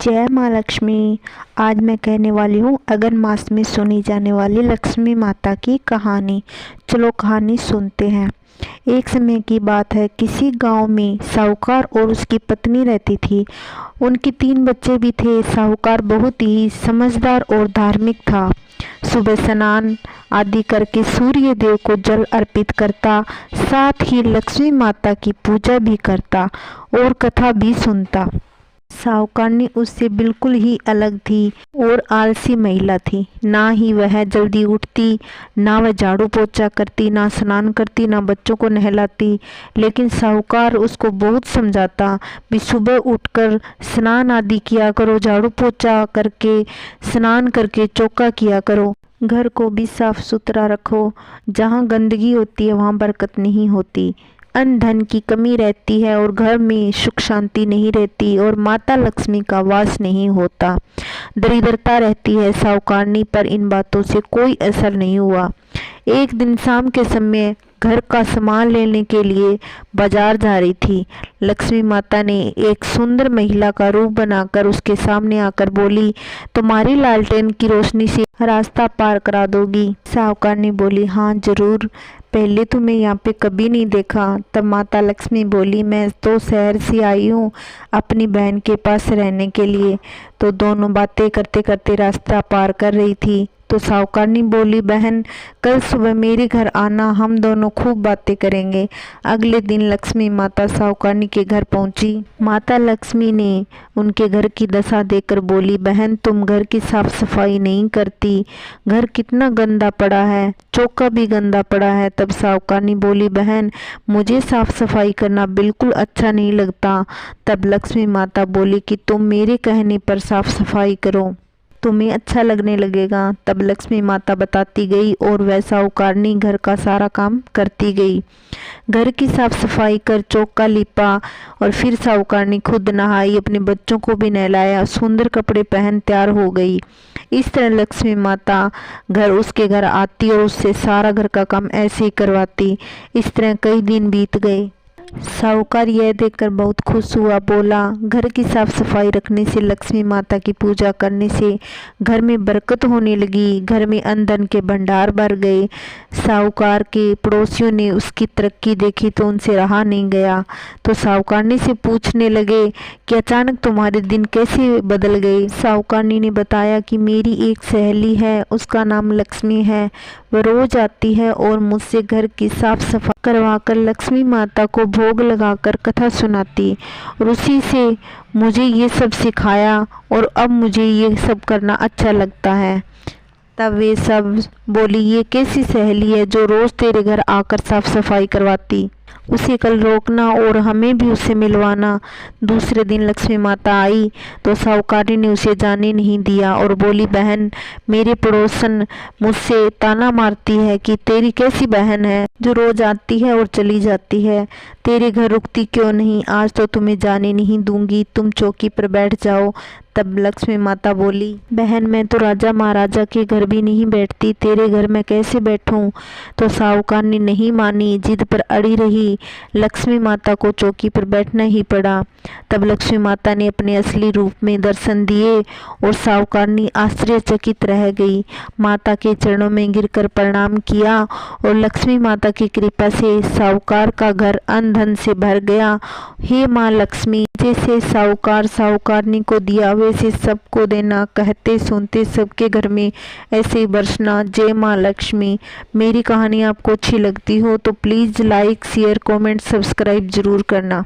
जय माँ लक्ष्मी। आज मैं कहने वाली हूँ अगन मास में सुनी जाने वाली लक्ष्मी माता की कहानी। चलो कहानी सुनते हैं। एक समय की बात है, किसी गांव में साहूकार और उसकी पत्नी रहती थी। उनके 3 बच्चे भी थे। साहूकार बहुत ही समझदार और धार्मिक था। सुबह स्नान आदि करके सूर्य देव को जल अर्पित करता, साथ ही लक्ष्मी माता की पूजा भी करता और कथा भी सुनता। साहूकारनी उससे बिल्कुल ही अलग थी और आलसी महिला थी। ना ही वह जल्दी उठती, ना वह झाड़ू पोछा करती, ना स्नान करती, ना बच्चों को नहलाती। लेकिन साहूकार उसको बहुत समझाता भी सुबह उठकर स्नान आदि किया करो, झाड़ू पोछा करके स्नान करके चौका किया करो, घर को भी साफ सुथरा रखो। जहाँ गंदगी होती है वहाँ बरकत नहीं होती, अन्न धन की कमी रहती है और घर में सुख शांति नहीं रहती और माता लक्ष्मी का वास नहीं होता, दरिद्रता रहती है। साहूकारनी पर इन बातों से कोई असर नहीं हुआ। एक दिन शाम के समय घर का सामान लेने के लिए बाजार जा रही थी। लक्ष्मी माता ने एक सुंदर महिला का रूप बनाकर उसके सामने आकर बोली, तुम्हारी लालटेन की रोशनी से रास्ता पार करा दोगी। साहूकारनी बोली, हाँ जरूर, पहले तो मैं यहाँ पे कभी नहीं देखा। तब माता लक्ष्मी बोली, मैं तो शहर से आई हूँ अपनी बहन के पास रहने के लिए। तो दोनों बातें करते करते रास्ता पार कर रही थी। तो साहूकारनी बोली, बहन कल सुबह मेरे घर आना, हम दोनों खूब बातें करेंगे। अगले दिन लक्ष्मी माता साहूकारनी के घर पहुंची। माता लक्ष्मी ने उनके घर की दशा देखकर बोली, बहन तुम घर की साफ सफाई नहीं करती, घर कितना गंदा पड़ा है, चौका भी गंदा पड़ा है। तब साहूकारनी बोली, बहन मुझे साफ सफाई करना बिल्कुल अच्छा नहीं लगता। तब लक्ष्मी माता बोली कि तुम मेरे कहने पर साफ सफाई करो, तुम्हें अच्छा लगने लगेगा। तब लक्ष्मी माता बताती गई और वह साहूकारनी घर का सारा काम करती गई। घर की साफ सफाई कर चौका लिपा और फिर साहूकारनी खुद नहाई, अपने बच्चों को भी नहलाया, सुंदर कपड़े पहन तैयार हो गई। इस तरह लक्ष्मी माता उसके घर आती और उससे सारा घर का काम ऐसे ही करवाती। इस तरह कई दिन बीत गए। साहूकार यह देखकर बहुत खुश हुआ, बोला, घर की साफ सफाई रखने से, लक्ष्मी माता की पूजा करने से घर में बरकत होने लगी, घर में अन्न धन के भंडार भर गए। साहूकार के पड़ोसियों ने उसकी तरक्की देखी तो उनसे रहा नहीं गया। तो साहूकारनी से पूछने लगे कि अचानक तुम्हारे दिन कैसे बदल गए। साहूकारनी ने बताया कि मेरी एक सहेली है, उसका नाम लक्ष्मी है, वह रोज आती है और मुझसे घर की साफ सफाई करवाकर लक्ष्मी माता को भोग लगाकर कथा सुनाती और उसी से मुझे ये सब सिखाया और अब मुझे ये सब करना अच्छा लगता है। तब वे सब बोली, ये कैसी सहेली है जो रोज तेरे घर आकर साफ सफाई करवाती, उसे कल रोकना और हमें भी उससे मिलवाना। दूसरे दिन लक्ष्मी माता आई तो साहूकारनी ने उसे जाने नहीं दिया और बोली, बहन मेरे पड़ोसन मुझसे ताना मारती है कि तेरी कैसी बहन है जो रोज आती है और चली जाती है, तेरे घर रुकती क्यों नहीं, आज तो तुम्हें जाने नहीं दूंगी, तुम चौकी पर बैठ जाओ। तब लक्ष्मी माता बोली, बहन मैं तो राजा महाराजा के घर भी नहीं बैठती, तेरे घर में कैसे बैठूं। तो साहूकारनी नहीं मानी, जिद पर अड़ी रही। लक्ष्मी माता को चौकी पर बैठना ही पड़ा। तब लक्ष्मी माता ने अपने असली रूप में दर्शन दिए और साहूकारनी आश्चर्यचकित रह गई। माता के चरणों में गिरकर प्रणाम किया और लक्ष्मी माता की कृपा से साहूकार का घर अन्न धन से भर गया। हे माँ लक्ष्मी, जैसे साहूकार साहूकारनी को दिया वैसे सबको देना, कहते सुनते सबके घर में ऐसे ही बरसना। जय माँ लक्ष्मी। मेरी कहानी आपको अच्छी लगती हो तो please like share comment subscribe जरूर करना।